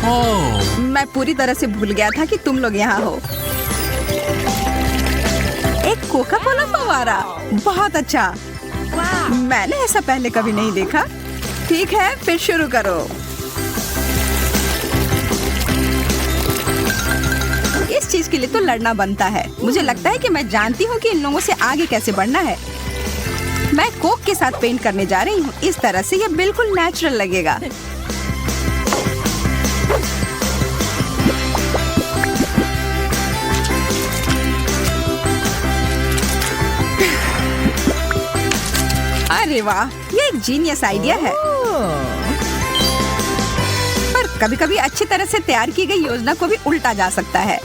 मैं पूरी तरह से भूल गया था कि तुम लोग यहाँ हो। एक कोका कोला फव्वारा, बहुत अच्छा। मैंने ऐसा पहले कभी नहीं देखा। ठीक है, फिर शुरू करो। इस चीज के लिए तो लड़ना बनता है। मुझे लगता है कि मैं जानती हूँ कि इन लोगों से आगे कैसे बढ़ना है। मैं कोक के साथ पेंट करने जा रही हूँ। इस तरह से ये बिल्कुल नेचुरल लगेगा। अरे वाह, ये एक जीनियस आइडिया है। पर कभी-कभी अच्छी तरह से तैयार की गई योजना को भी उल्टा जा सकता है।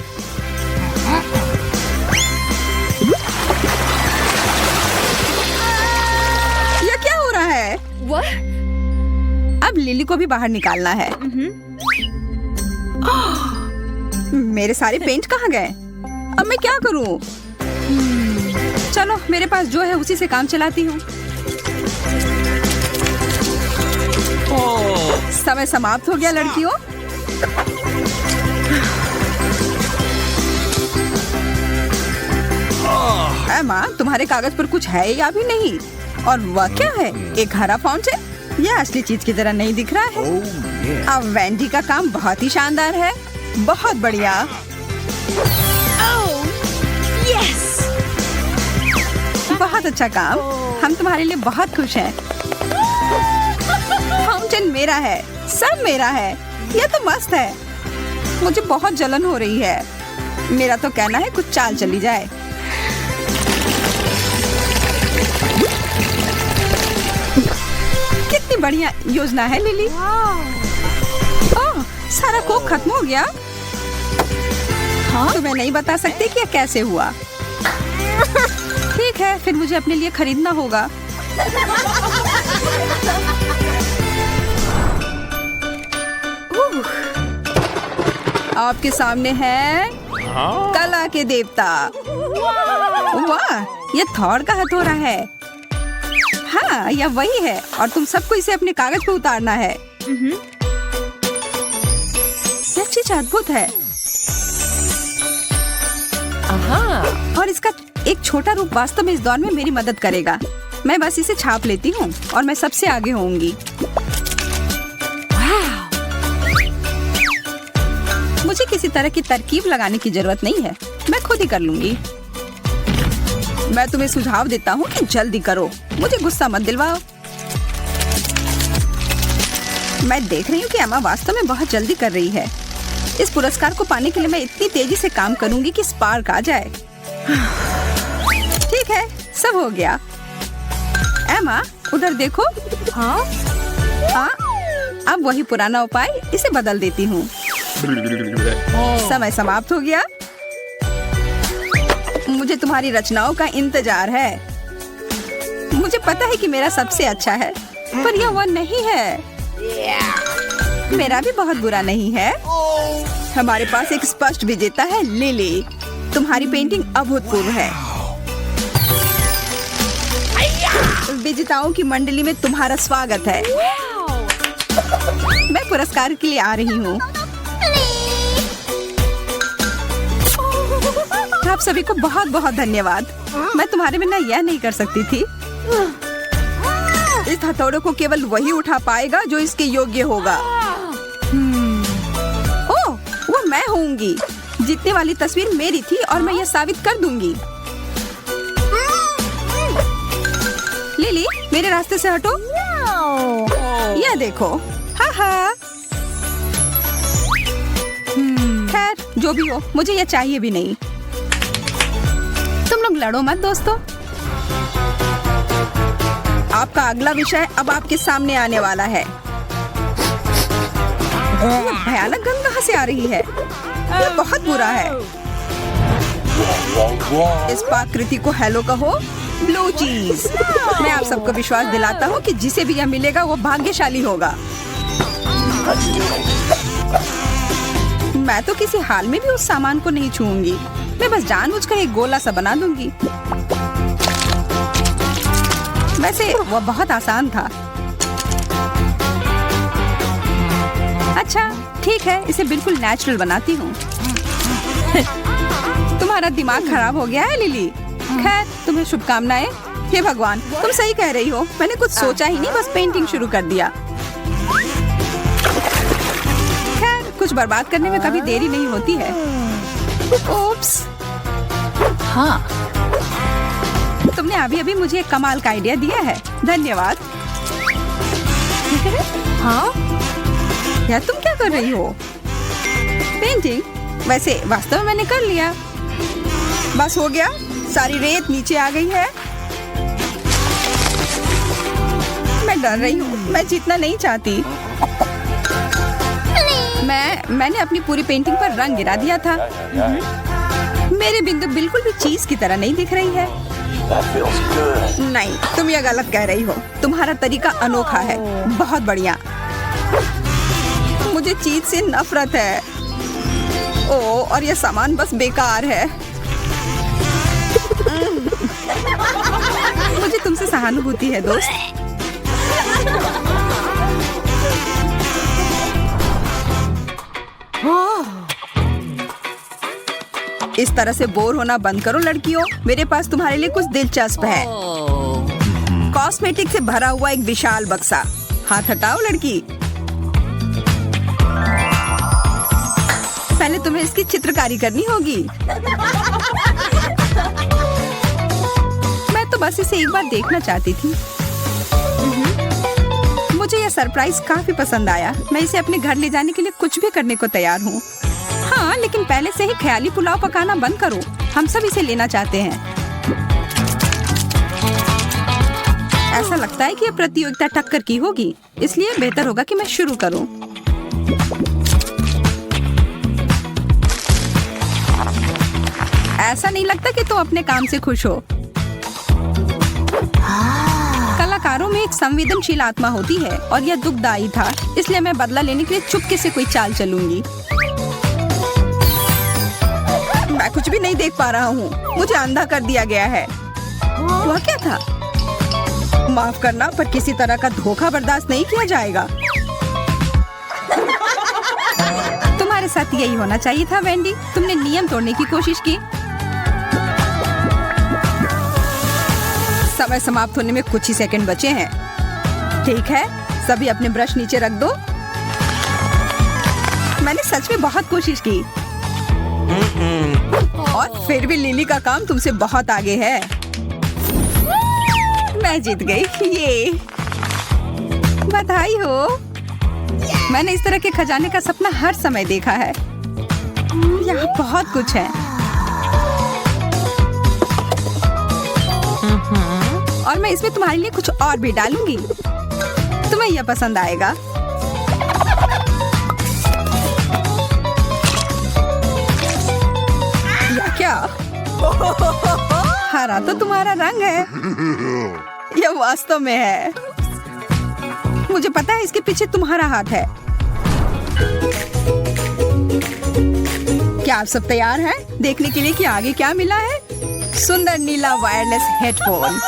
ये क्या हो रहा है? अब लिली को भी बाहर निकालना है। मेरे सारे पेंट कहाँ गए? अब मैं क्या करूं? चलो, मेरे पास जो है उसी से काम चलाती हूँ। समय समाप्त हो गया लड़कियों। एमा, तुम्हारे कागज पर कुछ है या भी नहीं? और वह क्या है? एक हरा फाउंटेन? यह असली चीज की तरह नहीं दिख रहा है। अब वेंडी का काम बहुत ही शानदार है। बहुत बढ़िया। बहुत अच्छा काम। हम तुम्हारे लिए बहुत खुश हैं। फाउंटेन मेरा है, सब मेरा है। यह तो मस्त है। मुझे बहुत जलन हो रही है। मेरा तो कहना है कुछ चाल चली जाए। कितनी बढ़िया योजना है लिली। ओह, सारा कोक खत्म हो गया। तुम्हें नहीं बता सकती कि यह कैसे हुआ। ठीक है, फिर मुझे अपने लिए खरीदना होगा। आपके सामने है कला के देवता। वाह, ये थॉर का हथौड़ा है। हाँ, यह वही है और तुम सबको इसे अपने कागज पे उतारना है। यह चीज अद्भुत है। और इसका एक छोटा रूप वास्तव में इस दौर में मेरी मदद करेगा। मैं बस इसे छाप लेती हूँ और मैं सबसे आगे होंगी। मुझे किसी तरह की तरकीब लगाने की जरूरत नहीं है। मैं खुद ही कर लूंगी। मैं तुम्हें सुझाव देता हूँ कि जल्दी करो। मुझे गुस्सा मत दिलवाओ। मैं देख रही हूँ कि एमा वास्तव में बहुत जल्दी कर रही है। इस पुरस्कार को पाने के लिए मैं इतनी तेजी से काम करूंगी कि स्पार्क आ जाए। ठीक है, सब हो गया। एमा, उधर देखो। हाँ, अब वही पुराना उपाय, इसे बदल देती हूँ। समय समाप्त हो गया। मुझे तुम्हारी रचनाओं का इंतजार है। मुझे पता है कि मेरा सबसे अच्छा है, पर यह वो नहीं है। मेरा भी बहुत बुरा नहीं है। हमारे पास एक स्पष्ट विजेता है, लिली। तुम्हारी पेंटिंग अभूतपूर्व है। विजेताओं की मंडली में तुम्हारा स्वागत है। मैं पुरस्कार के लिए आ रही हूँ। आप सभी को बहुत बहुत धन्यवाद। मैं तुम्हारे बिना यह नहीं कर सकती थी। इस हथौड़े को केवल वही उठा पाएगा जो इसके योग्य होगा। ओह, वो मैं होंगी। जीतने वाली तस्वीर मेरी थी और मैं यह साबित कर दूंगी। लिली, मेरे रास्ते से हटो। यह देखो। हाँ हाँ। खैर, जो भी हो, मुझे यह चाहिए भी नहीं। तुम लोग लड़ो मत दोस्तों। आपका अगला विषय अब आपके सामने आने वाला है। भयानक गंध कहाँ से आ रही है? ये बहुत बुरा है। इस पाकृति को हेलो कहो, ब्लू चीज। मैं आप सबको विश्वास दिलाता हूँ कि जिसे भी यह मिलेगा वो भाग्यशाली होगा। मैं तो किसी हाल में भी उस सामान को नहीं छूऊंगी। मैं बस जानबूझकर एक गोला सा बना दूंगी। वैसे वो बहुत आसान था। अच्छा, ठीक है, इसे बिल्कुल नेचुरल बनाती हूँ। तुम्हारा दिमाग खराब हो गया है लिली। खैर, तुम्हें शुभकामनाएं। हे भगवान, तुम सही कह रही हो। मैंने कुछ सोचा ही नहीं, बस पेंटिंग शुरू कर दिया। खैर, कुछ बर्बाद करने में कभी देरी नहीं होती है। ओप्स। हाँ, तुमने अभी अभी मुझे एक कमाल का आइडिया दिया है। धन्यवाद। हाँ, यार, तुम क्या कर रही हो? पेंटिंग? वैसे वास्तव में मैंने कर लिया। बस हो गया, सारी रेत नीचे आ गई है। मैं डर रही हूँ, मैं जीतना नहीं चाहती। मैंने अपनी पूरी पेंटिंग पर रंग गिरा दिया था। मेरी बिंदु बिल्कुल भी चीज की तरह नहीं दिख रही है। नहीं, तुम ये गलत कह रही हो। तुम्हारा तरीका अनोखा है। बहुत बढ़िया। मुझे चीज से नफरत है। ओह, और ये सामान बस बेकार है। मुझे तुमसे सहानुभूति है दोस्त। इस तरह से बोर होना बंद करो लड़कियों। मेरे पास तुम्हारे लिए कुछ दिलचस्प है। कॉस्मेटिक से भरा हुआ एक विशाल बक्सा। हाथ हटाओ लड़की। पहले तुम्हें इसकी चित्रकारी करनी होगी। मैं तो बस इसे एक बार देखना चाहती थी। मुझे यह सरप्राइज काफी पसंद आया। मैं इसे अपने घर ले जाने के लिए कुछ भी करने को तैयार हूँ। हाँ, लेकिन पहले से ही ख्याली पुलाव पकाना बंद करो। हम सब इसे लेना चाहते हैं। ऐसा लगता है कि यह प्रतियोगिता टक्कर की होगी, इसलिए बेहतर होगा कि मैं शुरू करूं। ऐसा नहीं लगता कि तुम अपने काम से खुश हो। कलाकारों में एक संवेदनशील आत्मा होती है और यह दुखदायी था, इसलिए मैं बदला लेने के लिए चुपके से कोई चाल चलूंगी। मैं कुछ भी नहीं देख पा रहा हूँ। मुझे अंधा कर दिया गया है। वह क्या था? माफ करना, पर किसी तरह का धोखा बर्दाश्त नहीं किया जाएगा। तुम्हारे साथ यही होना चाहिए था वेंडी। तुमने नियम तोड़ने की कोशिश की। समय समाप्त होने में कुछ ही सेकंड बचे हैं। ठीक है, सभी अपने ब्रश नीचे रख दो। मैंने सच में बहुत कोशिश की और फिर भी लिली का काम तुमसे बहुत आगे है। मैं जीत गई। ये बधाई हो। मैंने इस तरह के खजाने का सपना हर समय देखा है। यहाँ बहुत कुछ है और मैं इसमें तुम्हारे लिए कुछ और भी डालूंगी। तुम्हें यह पसंद आएगा। या क्या? हरा तो तुम्हारा रंग है। यह वास्तव में है। मुझे पता है इसके पीछे तुम्हारा हाथ है। क्या आप सब तैयार हैं देखने के लिए कि आगे क्या मिला है? सुंदर नीला वायरलेस हेडफोन।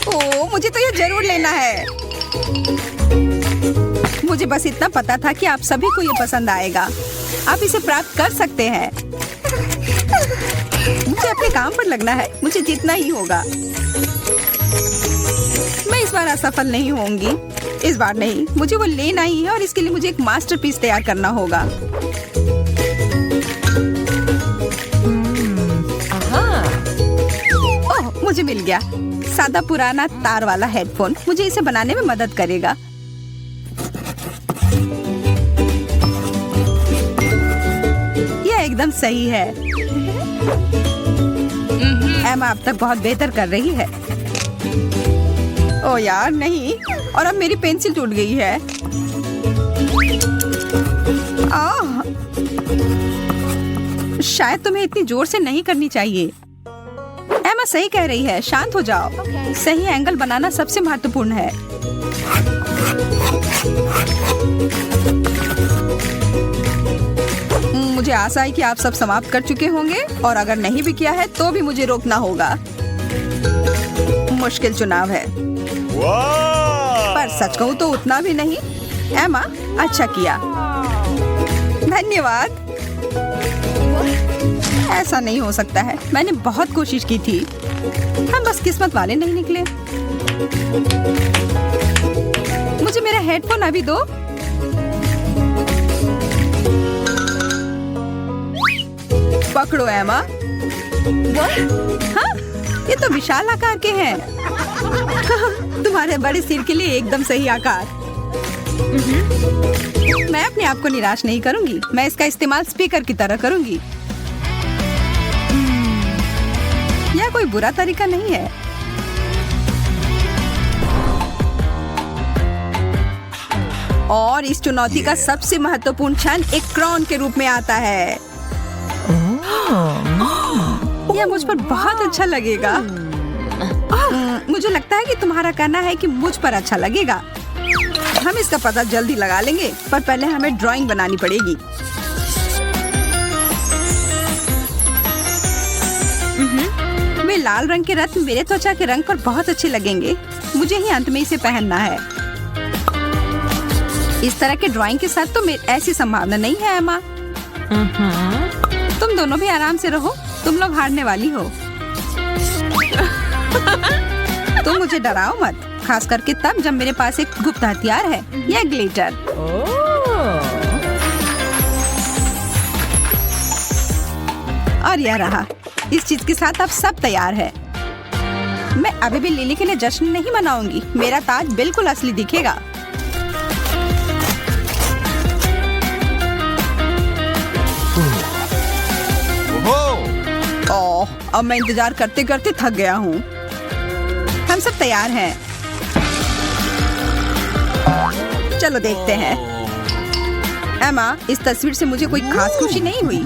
ओह, मुझे तो यह जरूर लेना है। मुझे बस इतना पता था कि आप सभी को यह पसंद आएगा। आप इसे प्राप्त कर सकते हैं। मुझे अपने काम पर लगना है। मुझे जीतना ही होगा। मैं इस बार असफल नहीं होंगी। इस बार नहीं, मुझे वो लेना ही है और इसके लिए मुझे एक मास्टरपीस तैयार करना होगा। ओह, मुझे मिल गया। सादा पुराना तार वाला हेडफोन मुझे इसे बनाने में मदद करेगा। यह एकदम सही है। एमा अब तक बहुत बेहतर कर रही है। ओ यार नहीं, और अब मेरी पेंसिल टूट गई है। शायद तुम्हें इतनी जोर से नहीं करनी चाहिए। एमा सही कह रही है, शांत हो जाओ। सही एंगल बनाना सबसे महत्वपूर्ण है। मुझे आशा है कि आप सब समाप्त कर चुके होंगे और अगर नहीं भी किया है तो भी मुझे रोकना होगा। मुश्किल चुनाव है, पर सच कहूँ तो उतना भी नहीं। एमा, अच्छा किया। धन्यवाद। ऐसा नहीं हो सकता है, मैंने बहुत कोशिश की थी। हम बस किस्मत वाले नहीं निकले। मुझे मेरा हेडफोन अभी दो। पकड़ो एमा। हाँ, ये तो विशाल आकार के हैं। तुम्हारे बड़े सिर के लिए एकदम सही आकार। मैं अपने आप को निराश नहीं करूंगी। मैं इसका इस्तेमाल स्पीकर की तरह करूंगी। यह कोई बुरा तरीका नहीं है। और इस चुनौती का सबसे महत्वपूर्ण क्षण एक क्राउन के रूप में आता है। यह मुझ पर बहुत अच्छा लगेगा। मुझे लगता है कि तुम्हारा कहना है कि मुझ पर अच्छा लगेगा। हम इसका पता जल्दी लगा लेंगे, पर पहले हमें ड्राइंग बनानी पड़ेगी। वे लाल रंग के रत्न मेरे त्वचा के रंग पर बहुत अच्छे लगेंगे। मुझे ही अंत में इसे पहनना है। इस तरह के ड्राइंग के साथ तो ऐसी संभावना नहीं है एमा। तुम दोनों भी आराम से रहो। तुम लोग हारने वाली हो। तुम मुझे डराओ मत, खास करके तब जब मेरे पास एक गुप्त हथियार है, यह ग्लिटर। और यह रहा। इस चीज के साथ अब सब तैयार है। मैं अभी भी लिली के लिए जश्न नहीं मनाऊंगी। मेरा ताज बिल्कुल असली दिखेगा। ओह, अब मैं इंतजार करते करते थक गया हूँ। हम सब तैयार हैं। चलो देखते हैं। एमा, इस तस्वीर से मुझे कोई खास खुशी नहीं हुई।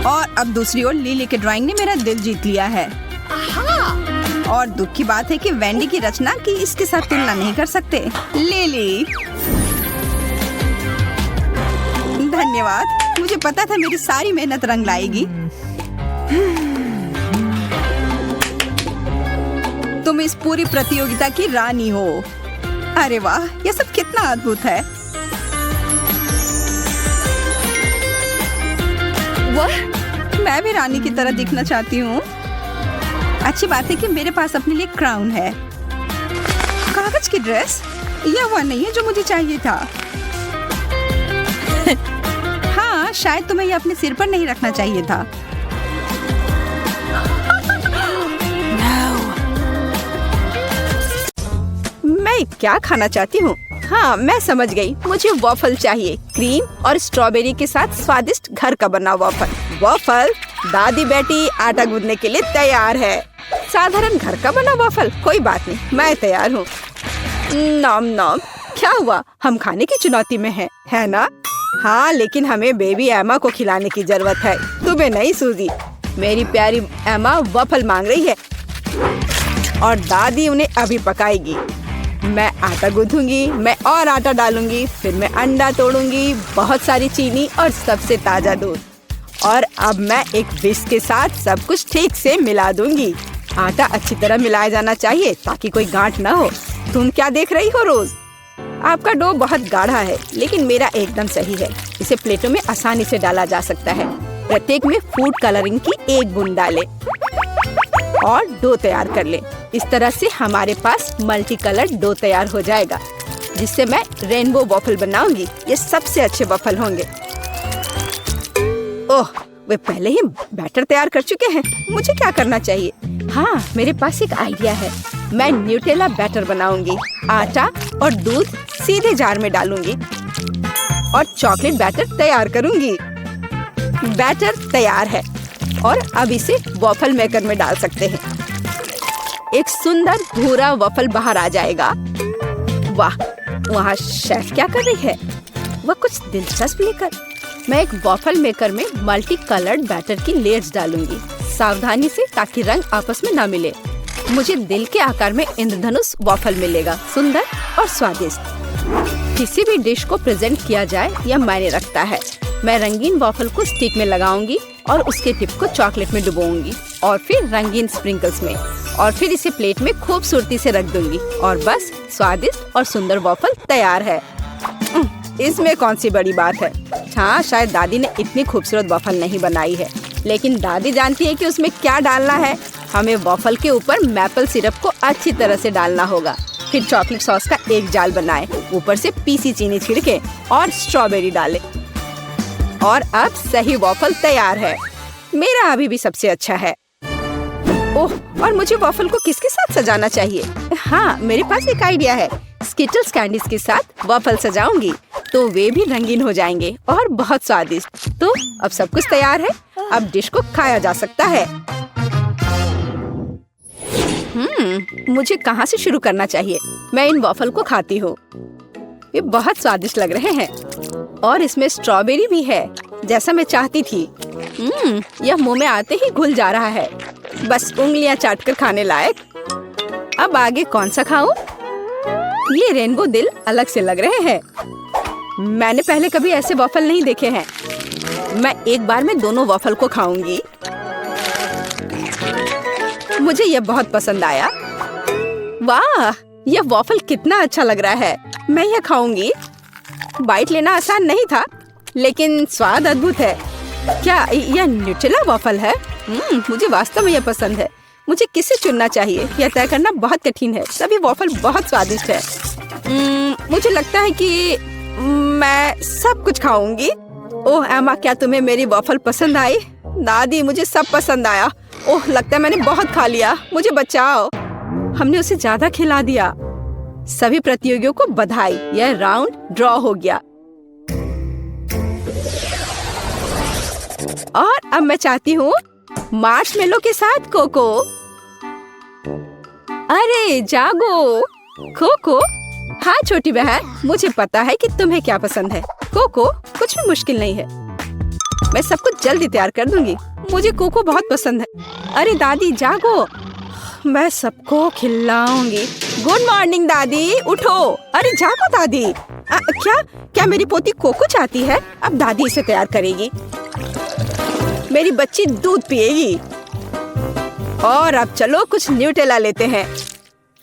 और अब दूसरी ओर लिली के ड्राइंग ने मेरा दिल जीत लिया है। और दुख की बात है कि वेंडी की रचना की इसके साथ तुलना नहीं कर सकते। लिली, धन्यवाद। मुझे पता था मेरी सारी मेहनत रंग लाएगी। तुम इस पूरी प्रतियोगिता की रानी हो। अरे वाह, ये सब कितना अद्भुत है। मैं भी रानी की तरह दिखना चाहती हूँ। अच्छी बात है कि मेरे पास अपने लिए क्राउन है। कागज की ड्रेस, यह वह नहीं है जो मुझे चाहिए था। हाँ, शायद तुम्हें यह अपने सिर पर नहीं रखना चाहिए था। मैं क्या खाना चाहती हूँ? हाँ, मैं समझ गई। मुझे वॉफल चाहिए, क्रीम और स्ट्रॉबेरी के साथ स्वादिष्ट घर का बना वॉफल। वॉफल, दादी बेटी आटा गूंदने के लिए तैयार है। साधारण घर का बना वॉफल, कोई बात नहीं, मैं तैयार हूँ। नॉम नॉम। क्या हुआ? हम खाने की चुनौती में हैं, है ना? हाँ, लेकिन हमें बेबी एमा को खिलाने की जरूरत है, तुम्हें नहीं सूजी। मेरी प्यारी एमा वॉफल मांग रही है और दादी उन्हें अभी पकाएगी। मैं आटा गूंथूंगी, मैं और आटा डालूंगी, फिर मैं अंडा तोड़ूंगी, बहुत सारी चीनी और सबसे ताजा दूध। और अब मैं एक विस्क के साथ सब कुछ ठीक से मिला दूंगी। आटा अच्छी तरह मिलाया जाना चाहिए ताकि कोई गांठ ना हो। तुम क्या देख रही हो रोज? आपका डो बहुत गाढ़ा है, लेकिन मेरा एकदम सही है। इसे प्लेटों में आसानी से डाला जा सकता है। प्रत्येक में फूड कलरिंग की एक बूंद डालें और डो तैयार कर लें। इस तरह से हमारे पास मल्टी कलर डो तैयार हो जाएगा, जिससे मैं रेनबो वॉफल बनाऊंगी। ये सबसे अच्छे वॉफल होंगे। ओह, वे पहले ही बैटर तैयार कर चुके हैं। मुझे क्या करना चाहिए? हाँ, मेरे पास एक आइडिया है। मैं न्यूटेला बैटर बनाऊंगी। आटा और दूध सीधे जार में डालूंगी और चॉकलेट बैटर तैयार करूंगी। बैटर तैयार है और अब इसे वॉफल मेकर में डाल सकते हैं। एक सुंदर भूरा वॉफल बाहर आ जाएगा। वाह, वहाँ शेफ क्या कर रही है? वह कुछ दिलचस्प लेकर। मैं एक वॉफल मेकर में मल्टी कलर्ड बैटर की लेयर्स डालूंगी, सावधानी से, ताकि रंग आपस में ना मिले। मुझे दिल के आकार में इंद्रधनुष वॉफल मिलेगा, सुंदर और स्वादिष्ट। किसी भी डिश को प्रेजेंट किया जाए यह मायने रखता है। मैं रंगीन वॉफल को स्टिक में लगाऊंगी और उसके टिप को चॉकलेट में डुबोऊंगी और फिर रंगीन स्प्रिंकल्स में, और फिर इसे प्लेट में खूबसूरती से रख दूंगी। और बस, स्वादिष्ट और सुंदर वॉफल तैयार है। इसमें कौन सी बड़ी बात है? हाँ, शायद दादी ने इतनी खूबसूरत वॉफल नहीं बनाई है, लेकिन दादी जानती है कि उसमें क्या डालना है। हमें वॉफल के ऊपर मैपल सिरप को अच्छी तरह से डालना होगा। फिर चॉकलेट सॉस का एक जाल बनाएं, ऊपर से पीसी चीनी छिड़के और स्ट्रॉबेरी डालें। और अब सही वॉफल तैयार है। मेरा अभी भी सबसे अच्छा है। ओह, और मुझे वॉफल को किसके साथ सजाना चाहिए? हाँ, मेरे पास एक आइडिया है। स्किटल्स कैंडीज के साथ वॉफल सजाऊंगी तो वे भी रंगीन हो जाएंगे और बहुत स्वादिष्ट। तो अब सब कुछ तैयार है। अब डिश को खाया जा सकता है। मुझे कहाँ से शुरू करना चाहिए? मैं इन वॉफल को खाती हूँ। ये बहुत स्वादिष्ट लग रहे हैं और इसमें स्ट्रॉबेरी भी है, जैसा मैं चाहती थी। यह मुंह में आते ही घुल जा रहा है, बस उंगलियां चाटकर खाने लायक। अब आगे कौन सा खाऊं? ये रेनबो दिल अलग से लग रहे हैं। मैंने पहले कभी ऐसे वॉफल नहीं देखे हैं। मैं एक बार में दोनों वॉफल को खाऊंगी। मुझे यह बहुत पसंद आया। वाह, यह वॉफल कितना अच्छा लग रहा है। मैं यह खाऊंगी। बाइट लेना आसान नहीं था, लेकिन स्वाद अद्भुत है। क्या यह न्यूटेला वॉफल है? मुझे वास्तव में यह पसंद है। मुझे किसे चुनना चाहिए, यह तय करना बहुत कठिन है। सभी वॉफल बहुत स्वादिष्ट है। मुझे लगता है कि मैं सब कुछ खाऊंगी। ओह एमा, क्या तुम्हें मेरी वॉफल पसंद आई? दादी, मुझे सब पसंद आया। ओह, लगता है मैंने बहुत खा लिया। मुझे बचाओ। हमने उसे ज्यादा खिला दिया। सभी प्रतियोगियों को बधाई। यह राउंड ड्रॉ हो गया। और अब मैं चाहती हूँ मार्शमेलो के साथ कोको। अरे जागो कोको। हाँ छोटी बहन, मुझे पता है कि तुम्हें क्या पसंद है। कोको कुछ भी मुश्किल नहीं है। मैं सब कुछ जल्दी तैयार कर दूंगी। मुझे कोको बहुत पसंद है। अरे दादी जागो, मैं सबको खिलाऊंगी। गुड मॉर्निंग दादी, उठो। अरे जागो दादी। क्या मेरी पोती कोको चाहती है? अब दादी इसे तैयार करेगी। मेरी बच्ची दूध पिएगी। और अब चलो कुछ न्यूटेला लेते हैं,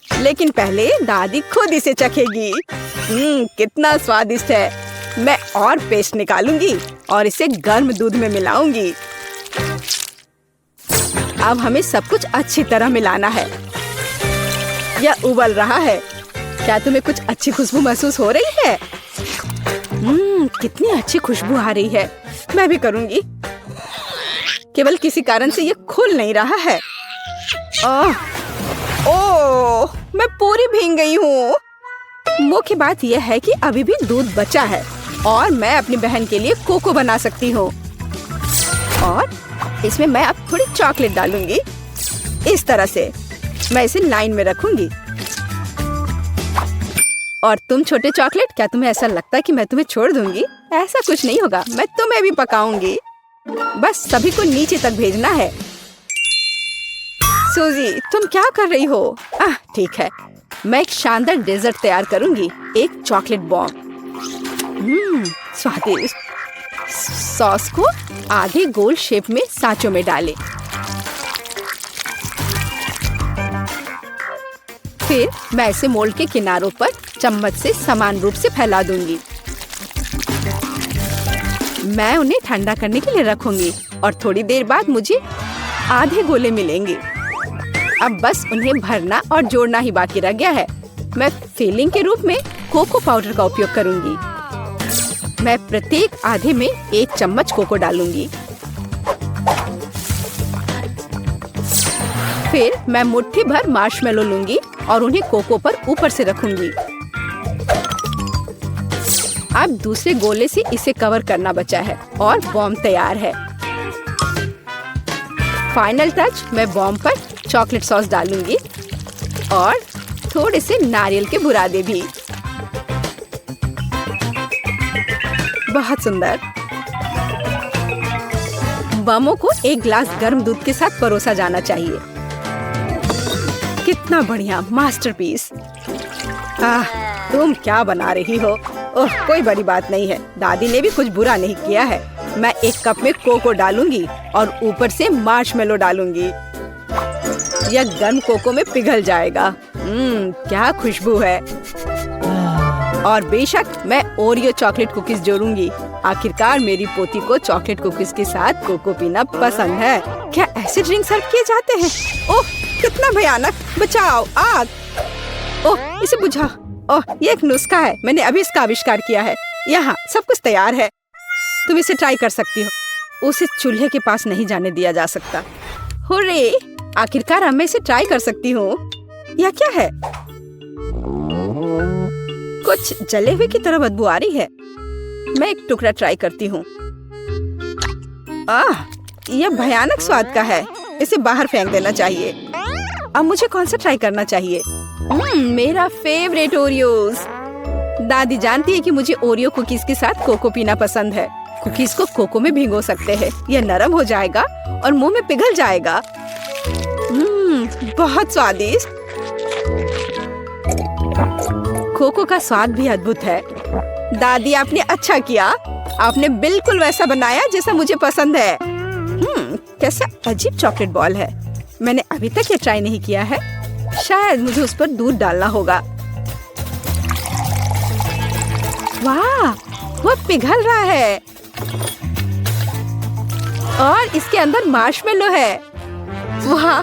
लेकिन पहले दादी खुद इसे चखेगी। कितना स्वादिष्ट है। मैं और पेस्ट निकालूंगी और इसे गर्म दूध में मिलाऊंगी। अब हमें सब कुछ अच्छी तरह मिलाना है। यह उबल रहा है। क्या तुम्हें कुछ अच्छी खुशबू महसूस हो रही है? कितनी अच्छी खुशबू आ रही है। मैं भी करूंगी। केवल किसी कारण से यह खुल नहीं रहा है। ओह, मैं पूरी भीग गई हूँ। मुख्य बात यह है कि अभी भी दूध बचा है और मैं अपनी बहन के लिए कोको बना सकती हूँ। और इसमें मैं अब थोड़ी चॉकलेट डालूंगी। इस तरह से मैं इसे लाइन में रखूंगी। और तुम छोटे चॉकलेट, क्या तुम्हें ऐसा लगता है कि मैं तुम्हें छोड़ दूंगी? ऐसा कुछ नहीं होगा। मैं तुम्हें भी पकाऊंगी। बस सभी को नीचे तक भेजना है। सूजी, तुम क्या कर रही हो? ठीक है, मैं एक शानदार डेजर्ट तैयार करूंगी। एक चॉकलेट बॉम्ब। स्वादिष्ट। सॉस को आधे गोल शेप में सांचों में डालें। फिर मैं इसे मोल्ड के किनारों पर चम्मच से समान रूप से फैला दूंगी। मैं उन्हें ठंडा करने के लिए रखूंगी और थोड़ी देर बाद मुझे आधे गोले मिलेंगे। अब बस उन्हें भरना और जोड़ना ही बाकी रह गया है। मैं फिलिंग के रूप में कोको पाउडर का उपयोग करूंगी। मैं प्रत्येक आधे में 1 चम्मच कोको डालूंगी। फिर मैं मुट्ठी भर मार्शमेलो लूंगी और उन्हें कोको पर ऊपर से रखूंगी। अब दूसरे गोले से इसे कवर करना बचा है और बॉम्ब तैयार है। फाइनल टच, मैं बॉम्ब पर चॉकलेट सॉस डालूंगी और थोड़े से नारियल के बुरादे भी। बहुत सुंदर। बमों को एक ग्लास गर्म दूध के साथ परोसा जाना चाहिए। कितना बढ़िया मास्टरपीस। तुम क्या बना रही हो? ओह, कोई बड़ी बात नहीं है। दादी ने भी कुछ बुरा नहीं किया है। मैं 1 कप में कोको डालूंगी और ऊपर से मार्शमेलो डालूंगी। यह गर्म कोको में पिघल जाएगा। क्या खुशबू है। और बेशक मैं ओरियो चॉकलेट कुकीज जोड़ूंगी। आखिरकार मेरी पोती को चॉकलेट कुकीज के साथ कोको पीना पसंद है। क्या ऐसे ड्रिंक सर्व किए जाते हैं? ओह, कितना भयानक! बचाओ, आग! ओह, इसे बुझा। ओह, ये एक नुस्खा है। मैंने अभी इसका आविष्कार किया है। यहाँ सब कुछ तैयार है। तुम इसे ट्राई कर सकती हो। उसे चूल्हे के पास नहीं जाने दिया जा सकता। हुर्रे! आखिरकार अब मैं इसे ट्राई कर सकती हूँ। यह क्या है? कुछ जले हुए की तरह बदबू आ रही है। मैं एक टुकड़ा ट्राई करती हूँ। यह भयानक स्वाद का है। इसे बाहर फेंक देना चाहिए। अब मुझे कौन सा ट्राई करना चाहिए? मेरा फेवरेट ओरियोज। दादी जानती है कि मुझे ओरियो कुकीज के साथ कोको पीना पसंद है। कुकीज को कोको में भिगो सकते हैं। यह नरम हो जाएगा और मुंह में पिघल जाएगा। बहुत स्वादिष्ट। कोको का स्वाद भी अद्भुत है। दादी, आपने अच्छा किया। आपने बिल्कुल वैसा बनाया जैसा मुझे पसंद है। कैसा अजीब चॉकलेट बॉल है। मैंने अभी तक ये ट्राई नहीं किया है। शायद मुझे उस पर दूध डालना होगा। वाह, वह पिघल रहा है और इसके अंदर मार्शमेलो है। वाह,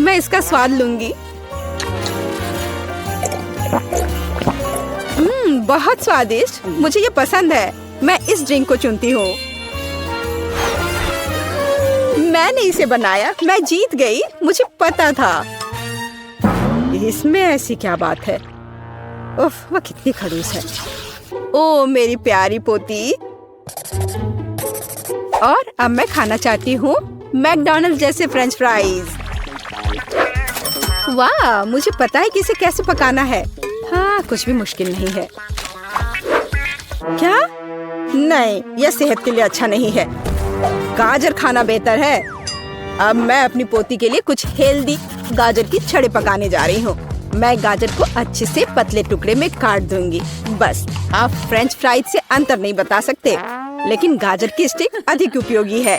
मैं इसका स्वाद लूंगी। बहुत स्वादिष्ट। मुझे ये पसंद है। मैं इस ड्रिंक को चुनती हूँ। मैंने इसे बनाया। मैं जीत गई। मुझे पता था। इसमें ऐसी क्या बात है? उफ, वह कितनी खड़ूस है। ओ मेरी प्यारी पोती। और अब मैं खाना चाहती हूँ मैकडॉनल्ड्स जैसे फ्रेंच फ्राइज। वाह, मुझे पता है कि इसे कैसे पकाना है। हाँ, कुछ भी मुश्किल नहीं है। क्या? नहीं, यह सेहत के लिए अच्छा नहीं है। गाजर खाना बेहतर है। अब मैं अपनी पोती के लिए कुछ हेल्दी गाजर की छड़े पकाने जा रही हूँ। मैं गाजर को अच्छे से पतले टुकड़े में काट दूंगी। बस, आप फ्रेंच फ्राइज से अंतर नहीं बता सकते, लेकिन गाजर की स्टिक अधिक उपयोगी है।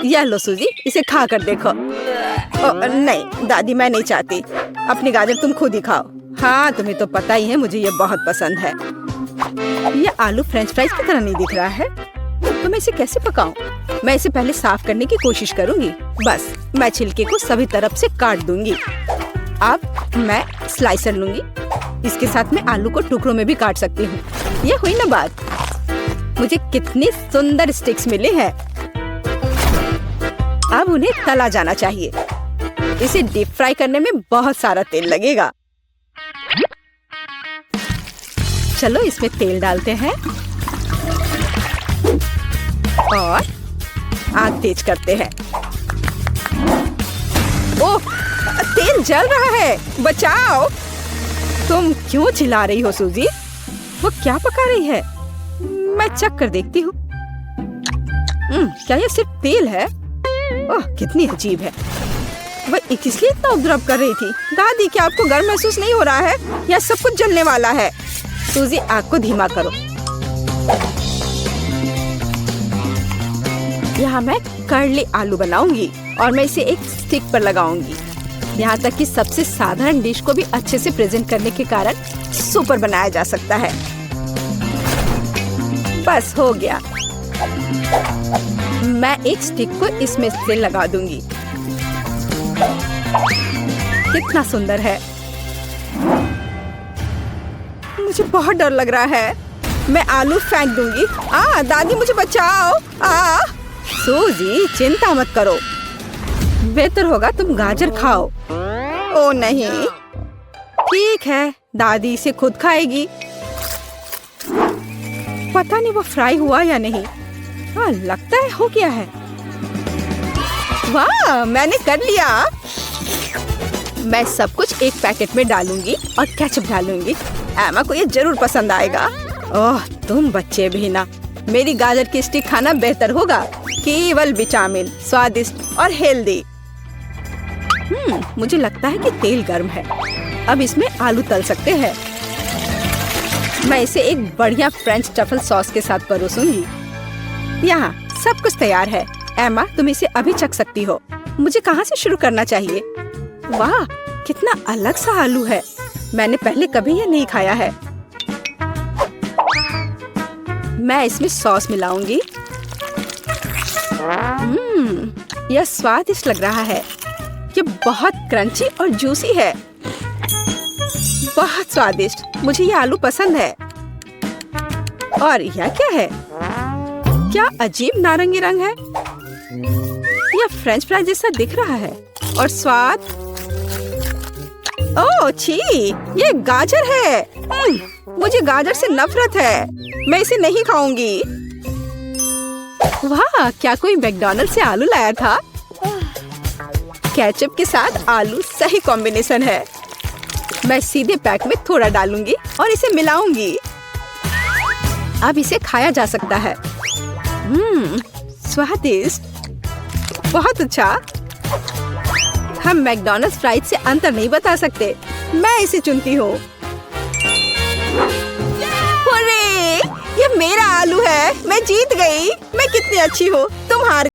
यह लो सूजी, इसे खा कर देखो। नहीं दादी, मैं नहीं चाहती। अपनी गाजर तुम खुद ही खाओ। हाँ, तुम्हें तो पता ही है मुझे ये बहुत पसंद है। यह आलू फ्रेंच फ्राइज की तरह नहीं दिख रहा है, तो मैं इसे कैसे पकाऊं? मैं इसे पहले साफ करने की कोशिश करूंगी। बस, मैं छिलके को सभी तरफ से काट दूंगी। अब मैं स्लाइसर लूंगी। इसके साथ मैं आलू को टुकड़ों में भी काट सकती हूँ। यह हुई ना बात। मुझे कितनी सुंदर स्टिक्स मिले हैं। अब उन्हें तला जाना चाहिए। इसे डीप फ्राई करने में बहुत सारा तेल लगेगा। चलो इसमें तेल डालते हैं और आग तेज करते हैं। ओह, तेल जल रहा है। बचाओ! तुम क्यों चिल्ला रही हो सूजी? वो क्या पका रही है? मैं चख कर देखती हूँ। क्या यह सिर्फ तेल है? ओह, कितनी अजीब है। वह इसलिए इतना उपद्रव कर रही थी। दादी, क्या आपको गर्म महसूस नहीं हो रहा है? यह सब कुछ जलने वाला है। सूजी, आग को धीमा करो। यहाँ मैं कर्ली आलू बनाऊंगी और मैं इसे एक स्टिक पर लगाऊंगी। यहाँ तक कि सबसे साधारण डिश को भी अच्छे से प्रेजेंट करने के कारण सुपर बनाया जा सकता है। बस हो गया। मैं एक स्टिक को इसमें से लगा दूंगी। कितना सुंदर है। मुझे बहुत डर लग रहा है। मैं आलू फेंक दूंगी। दादी, मुझे बचाओ। सूजी, चिंता मत करो। बेहतर होगा तुम गाजर खाओ। ओ नहीं, ठीक है, दादी इसे खुद खाएगी। पता नहीं वो फ्राई हुआ या नहीं। हाँ, लगता है हो गया है। वाह, मैंने कर लिया। मैं सब कुछ एक पैकेट में डालूंगी और केचप डालूंगी। एमा को ये जरूर पसंद आएगा। ओह, तुम बच्चे भी ना। मेरी गाजर की स्टिक खाना बेहतर होगा। केवल विटामिन, स्वादिष्ट और हेल्दी। मुझे लगता है कि तेल गर्म है। अब इसमें आलू तल सकते हैं। मैं इसे एक बढ़िया फ्रेंच ट्रफल सॉस के साथ परोसूंगी। यहाँ सब कुछ तैयार है। एमा, तुम इसे अभी चख सकती हो। मुझे कहाँ से शुरू करना चाहिए? वाह, कितना अलग सा आलू है। मैंने पहले कभी ये नहीं खाया है। मैं इसमें सॉस मिलाऊंगी। यह स्वादिष्ट लग रहा है। ये बहुत क्रंची और जूसी है। बहुत स्वादिष्ट। मुझे ये आलू पसंद है। और यह क्या है? क्या अजीब नारंगी रंग है। यह फ्रेंच फ्राई जैसा दिख रहा है। और स्वाद, ओह छी, ये गाजर है। मुझे गाजर से नफरत है। मैं इसे नहीं खाऊंगी। वाह, क्या कोई मैकडॉनल्ड से आलू लाया था? केचप के साथ आलू सही कॉम्बिनेशन है। मैं सीधे पैक में थोड़ा डालूंगी और इसे मिलाऊंगी। अब इसे खाया जा सकता है। स्वादिष्ट, बहुत अच्छा। हम मैकडॉनल्ड्स फ्राइज से अंतर नहीं बता सकते। मैं इसे चुनती हूँ। ये मेरा आलू है। मैं जीत गई। मैं कितनी अच्छी हूँ। तुम हार